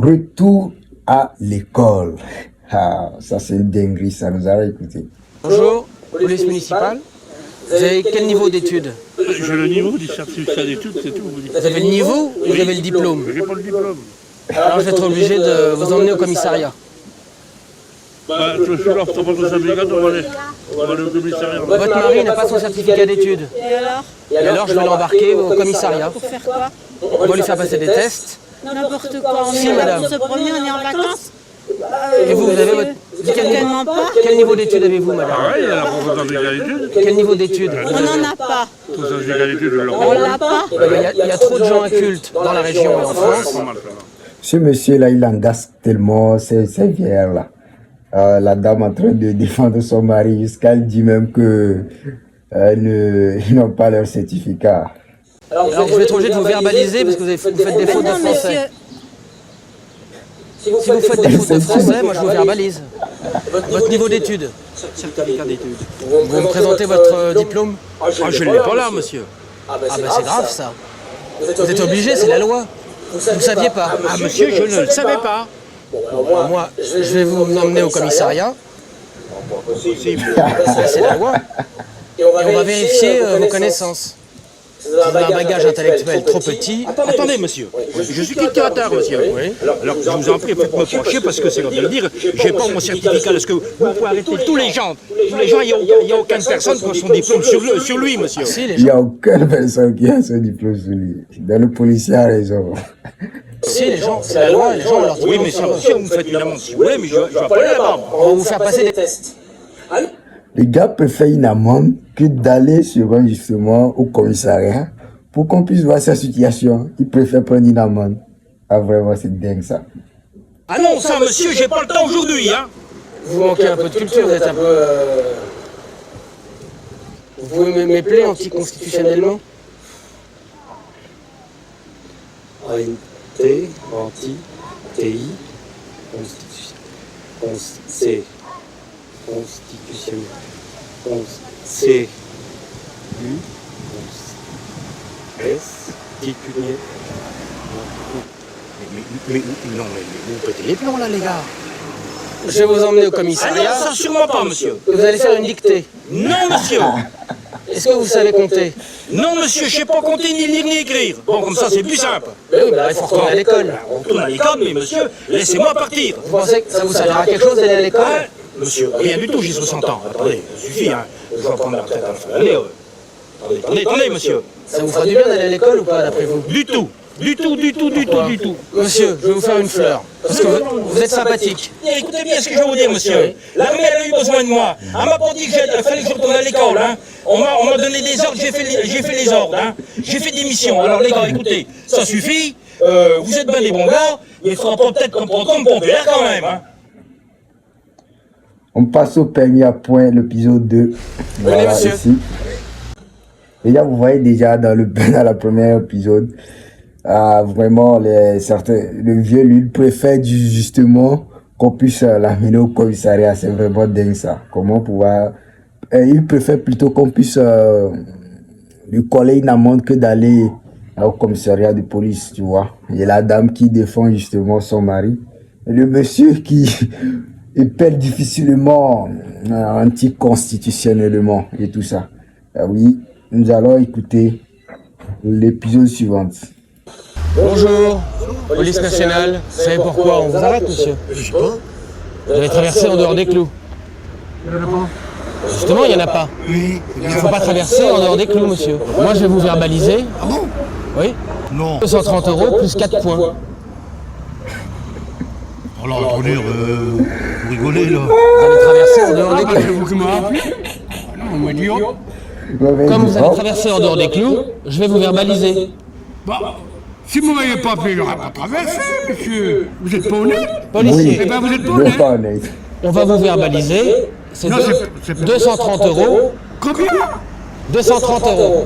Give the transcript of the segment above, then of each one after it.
Retour à l'école. Ah, ça c'est une dinguerie, ça nous a écouté. Bonjour, police municipale. Vous avez quel niveau d'études? J'ai le niveau du certificat d'études, c'est tout. Vous avez le niveau ou vous avez le diplôme? J'ai pas le diplôme. Alors je vais être obligé de vous emmener au commissariat. Bah, je suis là, t'as pas ton certificat, on va aller au commissariat. Votre mari n'a pas son certificat d'études. Et alors Je vais l'embarquer au commissariat. Pour faire quoi? On va lui faire passer des tests. N'importe quoi. On Si, est madame. on se promener, on est en vacances. Et vous avez votre... Certainement pas. Quel niveau d'études avez-vous, madame? Ah ouais, il a pas son certificat d'études. Quel niveau d'études? On n'en a pas. Ton certificat d'études, je l'ai On l'a pas. Il y a trop de gens incultes dans la région et en France. pas mal, ça va. Ce monsieur-là, il engasse tellement ces vieilles-là. La dame en train de défendre son mari jusqu'à elle dit même que ils n'ont pas leur certificat. Alors je vais être obligé de vous verbaliser parce que vous faites des fautes de Non, français. monsieur. Si vous faites des fautes de français, moi je vous verbalise. Votre niveau d'études? Certificat d'études. Vous me présentez votre diplôme? Ah, je ne l'ai pas là, monsieur. Ah bah c'est grave ça. Vous êtes obligé, c'est la loi. Vous ne saviez pas? Ah, monsieur, je ne le savais pas. Moi, je vais vous emmener au commissariat. C'est la loi. Et on va vérifier vos connaissances. Vous avez un bagage intellectuel trop petit. Attendez, monsieur. Je suis cultivateur, monsieur. Oui. Alors, je vous en prie, faites me pencher parce que c'est comme de le dire. J'ai pas mon certificat. Est-ce que vous pouvez arrêter tous les gens? Il n'y a aucune personne qui a son diplôme sur lui, monsieur. Si, les Il n'y gens, a aucune personne qui a son diplôme sur lui. Dans le policier a raison. si, les gens, c'est la loi, les gens ont leur Oui, diplôme. mais si vous me faites une amende, si vous voulez, mais je vais pas aller là-bas. moi. On va vous faire passer des tests. Les gars préfèrent une amende que d'aller justement au commissariat pour qu'on puisse voir sa situation. Ils préfèrent prendre une amende. Ah vraiment, c'est dingue ça. Ah non, ça, monsieur, j'ai pas le temps aujourd'hui, hein. Vous manquez un peu de culture, vous êtes un peu... Vous pouvez m'épeler anticonstitutionnellement? T, anti, TI, constitution, C, constitutionnel, C, U, S, titulaire. Mais non, mais vous pétez les plombs, là, les gars. Je vais vous emmener au Ah non, commissariat. ça, sûrement pas, monsieur. Vous allez faire une dictée. Non, monsieur. Est-ce que vous savez compter? Non, monsieur, je sais pas compter, ni lire, ni écrire. Bon, comme ça, c'est plus simple. Oui, bah, il faut retourner à l'école. On retourne à l'école, mais monsieur, laissez-moi partir. Vous pensez que ça vous servira à quelque chose d'aller à l'école? Ah, monsieur, rien du tout, j'ai 60 ans. Attendez, ça suffit, hein. Je vais prendre la retraite à la fin de l'année. Attendez, monsieur. Ça vous fera du bien d'aller à l'école ou pas, d'après vous? Du tout. Du tout. Monsieur, je vais vous faire une fleur. Parce que vous êtes sympathique. Écoutez bien ce que je vais vous dire, monsieur. L'armée, elle a eu besoin de moi. Elle m'a pas dit qu'il fallait que je retourne à l'école, hein. On m'a donné des ordres, j'ai fait les ordres, hein. J'ai fait des missions. Alors, les gars, écoutez, ça suffit. Vous êtes bien des bons gars, mais il faudra pas peut-être qu'on prenne comme populaire quand même, hein. On passe au permis à point, l'épisode 2. Voilà, monsieur. ici. Et là, vous voyez déjà dans la première épisode, vraiment, le vieux, lui, il préfère justement qu'on puisse l'amener au commissariat. C'est vraiment dingue ça. Comment pouvoir... il préfère plutôt qu'on puisse lui coller une amende que d'aller au commissariat de police, tu vois. Il y a la dame qui défend justement son mari. Et le monsieur qui... il perd difficilement anticonstitutionnellement et tout ça. Oui, nous allons écouter l'épisode suivant. Bonjour, police nationale. Vous savez pourquoi on vous arrête, monsieur? Je sais pas. Vous avez traversé en dehors des clous. Justement, il n'y en a pas. Il ne faut pas traverser en dehors des clous, monsieur. Moi, je vais vous verbaliser. Ah bon? Oui. Non. 230 € plus 4 points. Alors, attendez, vous rigolez, là. Vous allez traverser en dehors des clous. Vous qui m'avez appelé? Non, on m'a dit, oh. Comme vous allez traverser en dehors des clous, je vais vous verbaliser. Bah, si vous m'aviez pas appelé, j'aurais pas traversé, monsieur. Vous êtes pas honnête? Policier, Eh ben, vous êtes pas Je honnête. pas honnête. on va vous verbaliser. C'est Non, c'est pas- 230 €. Combien? 230 €.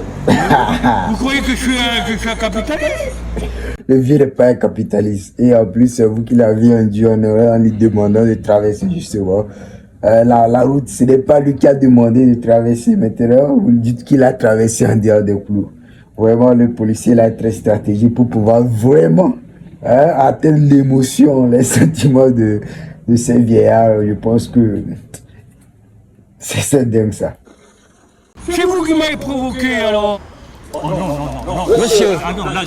Vous croyez que je suis un capitaliste? Le vieux n'est pas un capitaliste. Et en plus, c'est vous qui l'avez induit en erreur en lui demandant de traverser justement la route. Ce n'est pas lui qui a demandé de traverser. Maintenant, vous lui dites qu'il a traversé en dehors des clous. Vraiment, le policier là est très stratégique pour pouvoir vraiment hein, atteindre l'émotion, les sentiments de ces vieillards. Je pense que c'est dingue ça. C'est vous qui m'avez provoqué alors. Oh non, non, non, non. Monsieur. Ah non, là,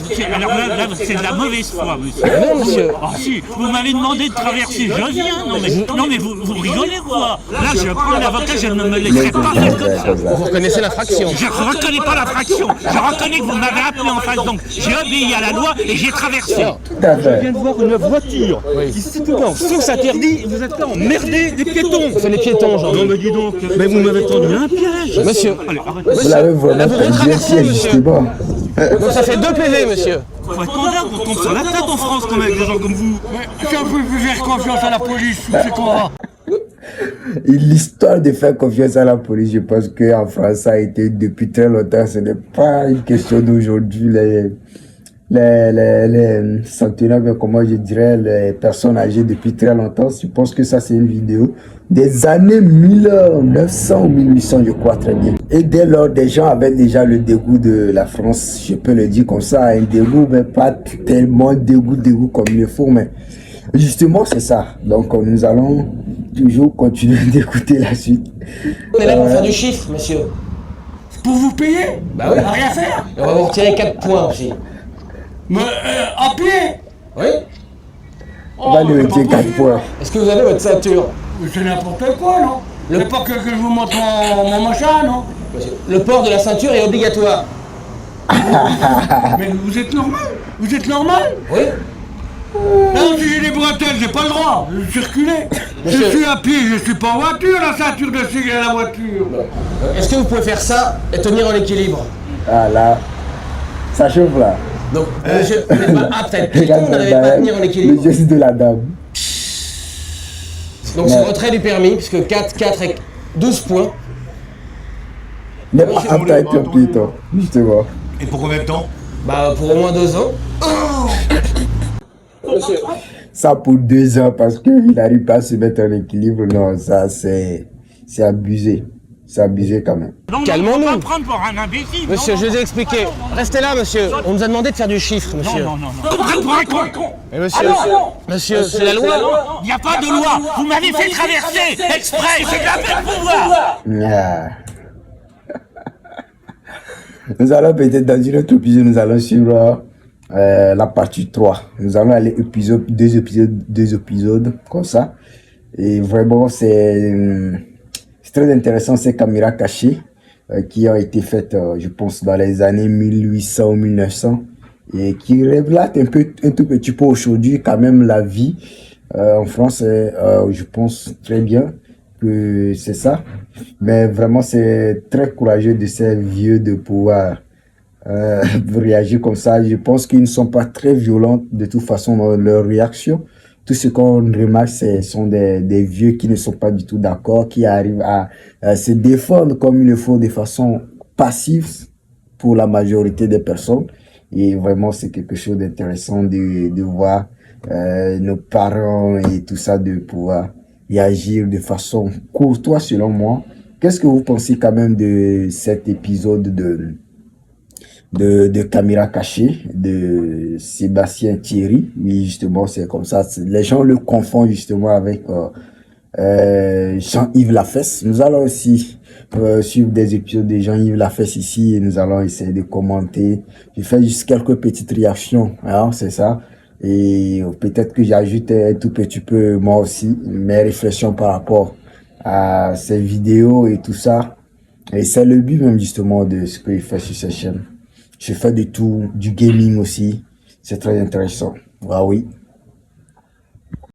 c'est de la mauvaise foi, monsieur. Non, monsieur. Ah si, vous m'avez demandé de traverser, je viens. Non mais vous rigolez quoi. Là, je prends l'avocat, je ne me laisserai pas faire comme ça. Vous reconnaissez l'infraction. Je ne reconnais pas l'infraction. Je reconnais que vous m'avez appelé en face, donc j'ai obéi à la loi et j'ai traversé. Tout à fait. Je viens de voir une voiture qui s'était en sens interdit, vous êtes là emmerdé des piétons. C'est les piétons, genre. Non mais dis donc, mais vous m'avez tendu un piège. Monsieur. Allez, arrêtez. Vous l'avez vraiment vous avez fait bien traversé, piège, monsieur. justement. Donc ça fait 2 PV, monsieur. Faut être condamné, on tombe sur la tête en France quand même, des gens comme vous. Si on peut faire confiance à la police, c'est quoi? Et l'histoire de faire confiance à la police, je pense qu'en France, ça a été depuis très longtemps. Ce n'est pas une question d'aujourd'hui. Les centenaires, mais comment je dirais, les personnes âgées depuis très longtemps. Je pense que ça, c'est une vidéo des années 1900 ou 1800, je crois très bien. Et dès lors, des gens avaient déjà le dégoût de la France, je peux le dire comme ça, un dégoût, mais pas tellement dégoût comme il le faut, mais justement, c'est ça. Donc, nous allons toujours continuer d'écouter la suite. On est là pour faire du chiffre, monsieur. Pour vous payer? Bah oui. À rien faire? Et on va vous retirer 4 points aussi. Mais à pied? Oui. On va lui retirer 4 points. Est-ce que vous avez votre ceinture? C'est n'importe quoi, non? Le- C'est pas que je vous montre mon machin, non? Le port de la ceinture est obligatoire. Mais vous êtes normal? Vous êtes normal? Oui. Non, si j'ai des bretelles, j'ai pas le droit de circuler. Monsieur. Je suis à pied, je suis pas en voiture, la ceinture de sécurité à la voiture. Est-ce que vous pouvez faire ça et tenir en équilibre? Ah là, ça chauffe là. Donc, monsieur, vous n'êtes pas apte à être piéton, vous n'arrivez pas à tenir en le équilibre. geste de la dame. Donc c'est retrait du permis, puisque 4 et 12 points. N'est pas apte à être un piéton, justement. Et pour combien de temps? Bah pour au moins 2 ans. Ça pour 2 ans parce qu'il n'arrive pas à se mettre en équilibre. Non, ça c'est abusé. C'est abusé quand même. Non, Calmons-nous. on va pas me prendre pour un imbécile. Monsieur, je vous ai expliqué. Restez là, monsieur. On nous a demandé de faire du chiffre, monsieur. Non. Vous me prenez pour un con. Mais monsieur, monsieur, c'est la loi. Il n'y a pas de loi. Vous m'avez fait traverser exprès. C'est de la peine pour voir. Ah. Nous allons peut-être dans une autre épisode, nous allons suivre la partie 3. Nous allons aller deux épisodes comme ça. Et vraiment, c'est très intéressant ces caméras cachées qui ont été faites, je pense, dans les années 1800 ou 1900 et qui relatent un tout petit peu aujourd'hui quand même la vie en France. Je pense très bien que c'est ça. Mais vraiment, c'est très courageux de ces vieux de pouvoir réagir comme ça. Je pense qu'ils ne sont pas très violents de toute façon dans leur réaction. Tout ce qu'on remarque, ce sont des vieux qui ne sont pas du tout d'accord, qui arrivent à se défendre comme il le faut de façon passive pour la majorité des personnes. Et vraiment, c'est quelque chose d'intéressant de voir nos parents et tout ça, de pouvoir y agir de façon courtoise selon moi. Qu'est-ce que vous pensez quand même de cet épisode de caméra cachée de Sébastien Thierry? Oui, justement, c'est comme ça. Les gens le confondent justement avec Jean-Yves Lafesse. Nous allons aussi suivre des épisodes de Jean-Yves Lafesse ici et nous allons essayer de commenter. Je fais juste quelques petites réactions, hein, c'est ça. Et peut-être que j'ajoute un tout petit peu moi aussi mes réflexions par rapport à ces vidéos et tout ça. Et c'est le but même justement de ce que je fais sur cette chaîne. Je fais de tout, du gaming aussi. C'est très intéressant. Ah oui.